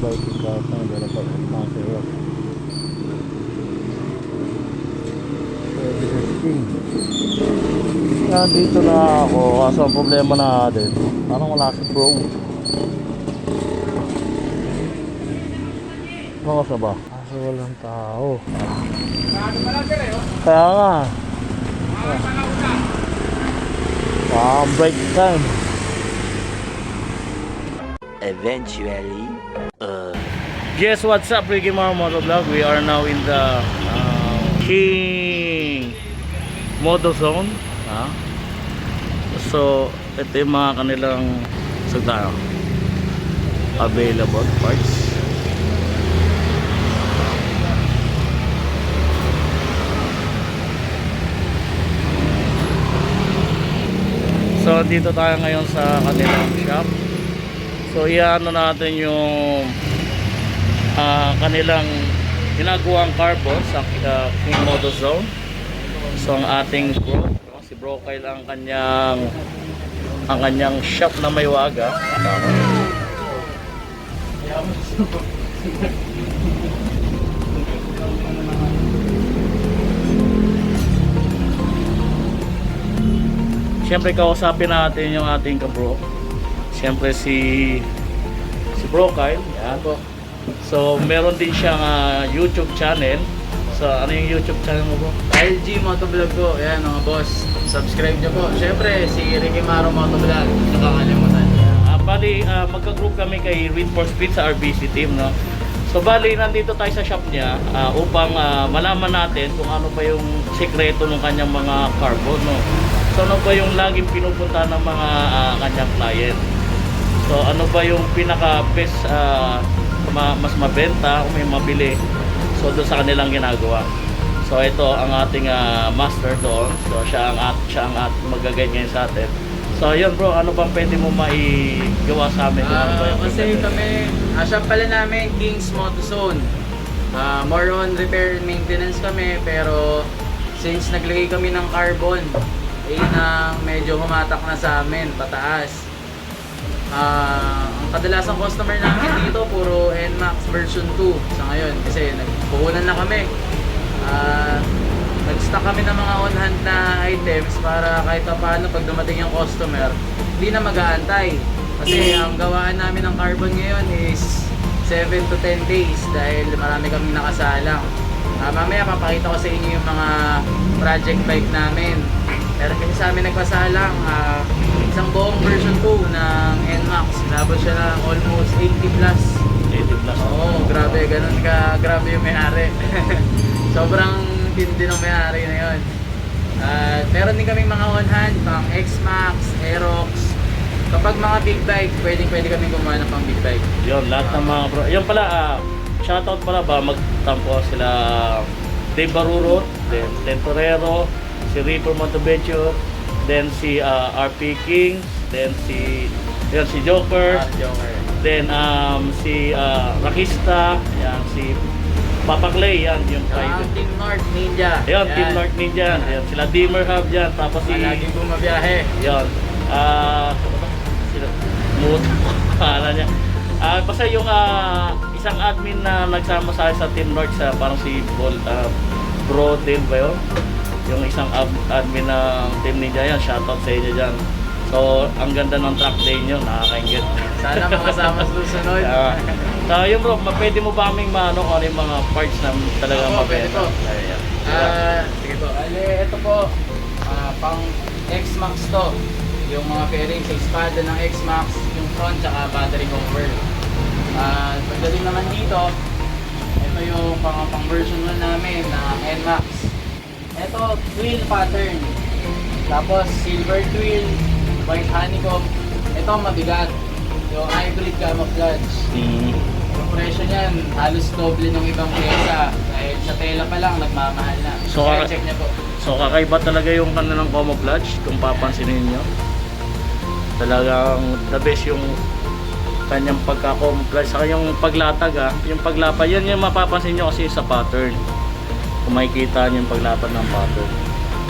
biking car na dapat mga zero. Dito na ako, kaso ang problema natin parang wala si bro. Baka ba? Kaso walang tao. Kaya nga break time. Eventually, Yes, what's up, Ricky Mar Motovlog? We are now in the King Moto Zone. So, ito yung mga kanilang available parts. So, dito tayo ngayon sa kanilang shop. So, iano natin yung kanilang ginagawang carbon sa King Moto Zone. So, ang ating bro, si Bro Kyle ang kanyang shop na may waga. Siyempre kausapin natin yung ating kabro. Siyempre si Bro Kyle, yan. So meron din siyang YouTube channel. So ano yung YouTube channel mo, bro? LG Motovlog po, yan mga boss. Subscribe nyo po. Siyempre si Ricky Maro Motovlog, nakakalimutan. Bali magka-group kami kay Read for Speed sa RBC team, no? So bali nandito tayo sa shop niya upang malaman natin kung ano ba yung sekreto ng kanyang mga carbon, no? So ano ba yung laging pinupunta ng mga kanyang client? So ano ba yung pinaka best mas mabenta o may mabili? So doon sa kanilang ginagawa. So ito ang ating master doon. So siya ang mag-guide ngayon sa atin. So yun bro, ano bang pwede mo maigawa sa amin? Kasi kami, shop pala namin King's Moto Zone. More on repair and maintenance kami, pero since naglagay kami ng carbon, ang medyo humatak na sa amin, pataas. Ang kadalasang customer namin dito puro NMAX version 2 sa ngayon kasi nagpuhunan na kami. Nag-stock kami ng mga on-hand na items para kahit pa paano pag dumating yung customer, hindi na mag-aantay. Kasi ang gawaan namin ng carbon ngayon is 7 to 10 days dahil marami kaming nakasalang. Mamaya papakita ko sa inyo yung mga project bike namin. Pero kasi sa amin nagpasalang isang buong version 2 ng NMAX. Labot siya ng almost 80 plus. 80 plus. Oo, grabe, ganun ka, grabe yung may-ari. Sobrang tindi ng may-ari na yun. Meron din kaming mga on-hand, pang X-Max, Aerox. Kapag mga big bike, pwede kami gumawa ng pang big bike. Yun, lahat ng mga bro. Yun pala, shoutout pala ba, magtampo sila Dave Barurot, then Tentorero, si Reaper Montevecchio, then si RP King, then si Joker, then si Rakista, yan, si Papa Clay, yan yung private. Team North Ninja. Yan, Team North Ninja, yan, sila Dimmer Hub yan, tapos si laging bumabiyahe. yan, sila Muto, niya. Basta yung isang admin na nagsama sa akin sa Team North, sa parang si Bro Dale ba yun? Yung isang admin ng Team Ninja yan, shoutout sa inyo dyan. So, ang ganda ng track day nyo, nakakaingit. Sana makasama sa susunod. So, yun bro, pwede mo ba kaming ano yung mga parts na talagang Pwede po. Ayan. Sige po. Ito po, pang X-Max to. Yung mga fairing sa espada ng X-Max, yung front tsaka battery cover. Pagdating naman dito, ito yung pang version 1 namin na NMAX. Ito, twill pattern. Tapos silver twill, white honeycomb. Ito mabigat. Yung hybrid camouflage. Yung presyo niyan, halos doble ng ibang pyesa. Dahil sa tela pa lang, nagmamahal na. So, check niya po. So kakaiba talaga yung kanilang camouflage kung papansinin nyo. Talagang the best yung kanyang pagka-camouflage. Saka yung paglatag yung paglapad, yan yung mapapansin nyo kasi sa pattern. Kung makikita nyo yung paglapad ng pattern.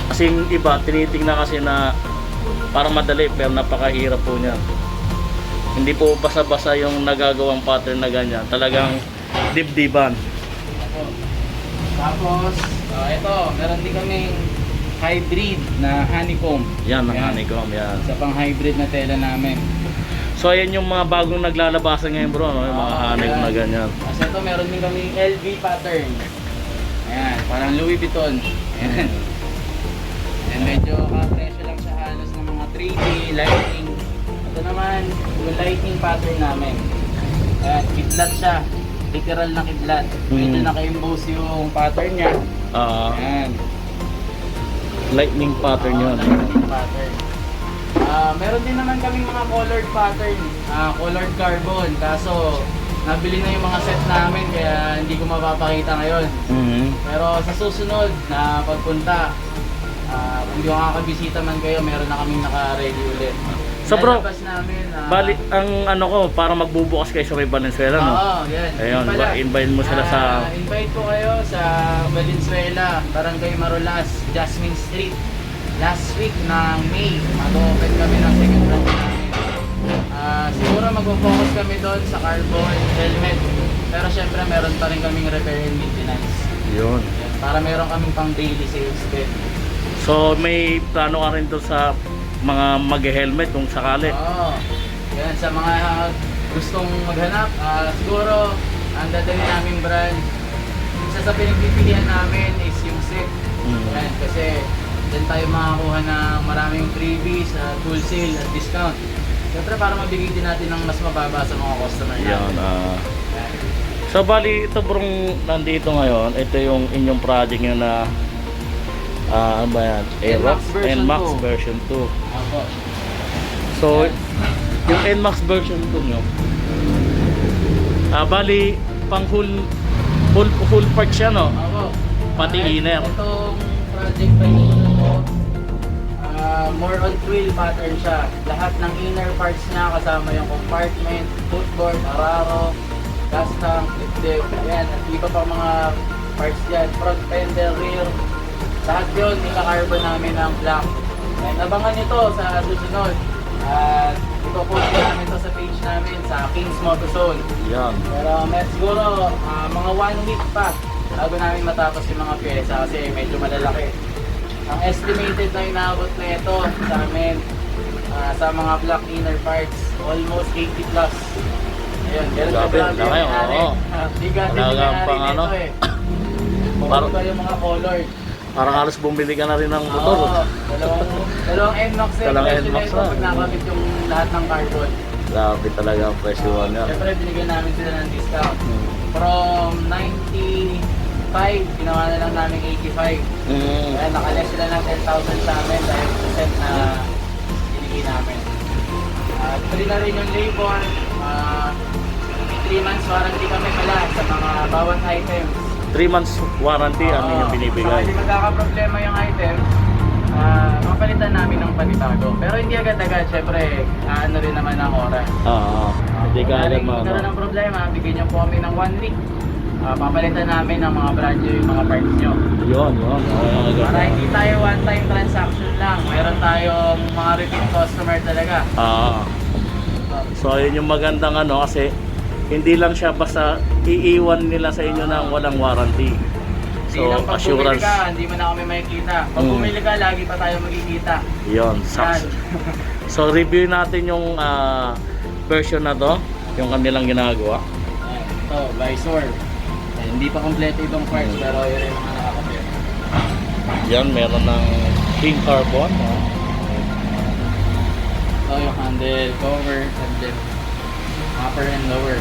Kasi yung iba, tinitingnan kasi na parang madali pero napakahirap po niya. Hindi po basa-basa yung nagagawang pattern na ganyan. Talagang dibdiban. Opo. Tapos, ito, meron din kaming hybrid na honeycomb. Yan ang Ayan. honeycomb, yan. Isa pang hybrid na tela namin. So ayan yung mga bagong naglalabasan ngayon bro, no? Yung mga honeycomb na ganyan. Kasi ito, meron din kaming LV pattern. Ayan, parang Louis Vuitton. Ayan. And medyo ka-presyo lang siya halos ng mga 3D lighting. Ito naman, yung lighting pattern namin. Ayan, kidlat siya. Literal na kidlat. Medyo naka-emboss yung pattern niya. Ayan. Lightning pattern yun. Lightning pattern. Meron din naman kaming mga colored pattern. Colored carbon. Kaso, nabili na yung mga set namin kaya hindi ko mapapakita ngayon. Pero sa susunod na pagpunta, kung di makakabisita man kayo, meron na kaming naka-ready ulit. So bro, Lalabas namin, bali, ang ano ko, para magbubukas kayo sa may Valenzuela, no? Oo, yan. Ayun, Yun pala. invite mo sila sa... Invite ko kayo sa Valenzuela, Barangay Marolas, Jasmine Street. Last week ng May, mag-open kami ng second branch namin. Siguro mag-focus kami doon sa carbon helmet. Pero syempre meron pa rin kaming repair and maintenance. Yun. Yan, para meron kaming pang daily sales din. So may plano ka rin doon sa mga mag-helmet kung sakali. Oo. Yan, sa mga gustong maghanap, siguro ang dadali naming brand, isa sa pinagpipilian namin is yung SIP. Yan, kasi dyan tayo makakuha ng maraming freebies, wholesale at discount. Siyempre para mabigay din natin ng mas mababa sa mga customer natin. Yan. Yan. So bali, ito brong nandito ngayon, ito yung inyong project nyo na ano ba yan? Aerox NMAX NMAX version version 2. Opo. So, yung NMAX version 2 nyo, bali, pang full part siya, no? Opo. Pati inner. Itong project pa ito po, more on twill pattern siya. Lahat ng inner parts niya kasama yung compartment, footboard, araro, gas tank, dip, ayan, at iba pa mga parts dyan, front fender, rear, lahat yun, ika-carbon namin ng black. And abangan nyo to sa susunod. At ipopost namin to sa page namin sa Kings Motozone. Yan. Pero siguro mga 1 week pa bago namin matapos yung mga pyesa kasi medyo malalaki. Ang estimated na inaabot na ito sa amin sa mga black inner parts, almost 80 plus. Ayun, ganun Grabe, ka laki, oo. Bigatin Talagang na pang rin ano. ito eh. Parang- Parang yung mga colored. Parang halos bumili ka na rin ng motor. Oo, dalawang NMAX eh. Dalawang Presyo NMAX nito na. pag nakabit yung lahat ng carbon. Grabe talaga ang presyo niya. Siyempre binigyan namin sila ng discount. From 95, ginawa na lang namin 85. Kaya nakaless sila ng 10,000 sa amin dahil percent na binigay namin. Free na rin yung labor. 3 months warranty kami pala sa mga bawat items. 3 months warranty ang inyong binibigay. Hindi magkakaproblema yung item, mapalitan namin ng panibago. Pero hindi agad-agad, syempre, ano rin naman ang oras. Hindi ka agad Kung magkaroon ng problema, bigyan niyo po kami ng 1 week. Papalitan namin ng mga brand new yung mga parts nyo. Yun. Para hindi tayo one-time transaction lang. Meron tayong mga repeat customer talaga. So yun yung magandang ano kasi hindi lang siya basta iiwan nila sa inyo ng walang warranty. So Pag bumili assurance. ka, hindi mo na kami makikita. Pag bumili ka, lagi pa tayo magkikita. Yun. Yan. So review natin yung version na to, yung kanilang ginagawa. Ayan, ito, visor. Ayan, hindi pa kompleto ibang parts, pero yun yung mga nakakapit. Yan, meron ng pink carbon. Ito yung handle, cover, and then upper and lower.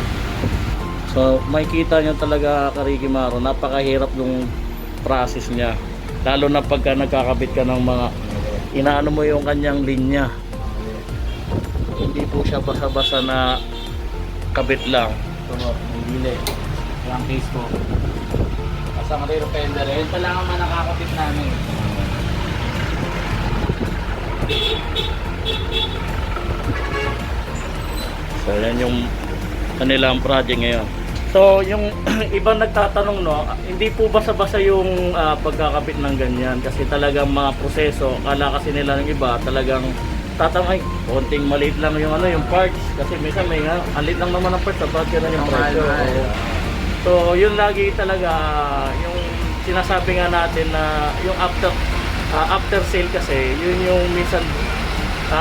So makikita nyo talaga Kariki Maro, napakahirap yung process niya. Lalo na pagka nagkakabit ka ng mga inaano mo yung kanyang linya. Hindi po siya basa-basa na kabit lang. Ito, yung gilid. Yung case ko. Kasang rear fender. Yun pa lang ang mga nakakapit namin. So yan yung kanilang project ngayon. So yung ibang nagtatanong no, hindi po basa-basa yung pagkakabit ng ganyan kasi talagang mga proseso, akala kasi nila ng iba talagang tatamay, konting maliit lang yung ano, yung parts. Kasi minsan may nga, alit lang naman ang parts, dapat yun yung presyo. Oo. So, yun lagi talaga, yung sinasabi nga natin na yung after sale kasi, yun yung minsan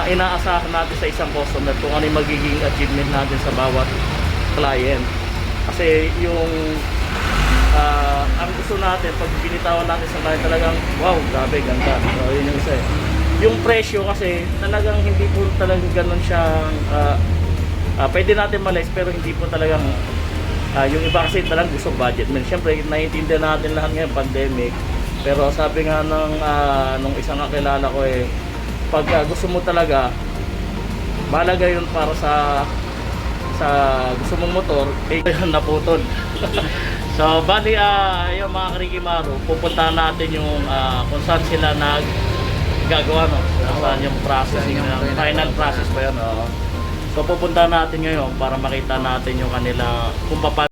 inaasahan natin sa isang customer kung ano yung magiging achievement natin sa bawat client. Kasi yung ang gusto natin, pag binitawan natin sa client talagang, wow, grabe, ganda. So, yun yung isa. Yung presyo kasi, talagang hindi po talagang ganun siyang, pwede natin malis, pero hindi po talagang, yung iba kasi talagang gusto budget. Siyempre, naiintindihan natin lahat ngayon, pandemic. Pero sabi nga nung isang kakilala ko pag gusto mo talaga, mahalaga yun para sa gusto mong motor, naputol. So, bali, yung mga Karikimaru, pupuntahan natin yung kung saan sila gagawa, no? Saan yung processing, final process pa yun, no? So, pupuntahan natin ngayon para makita natin yung kanila, kung paano.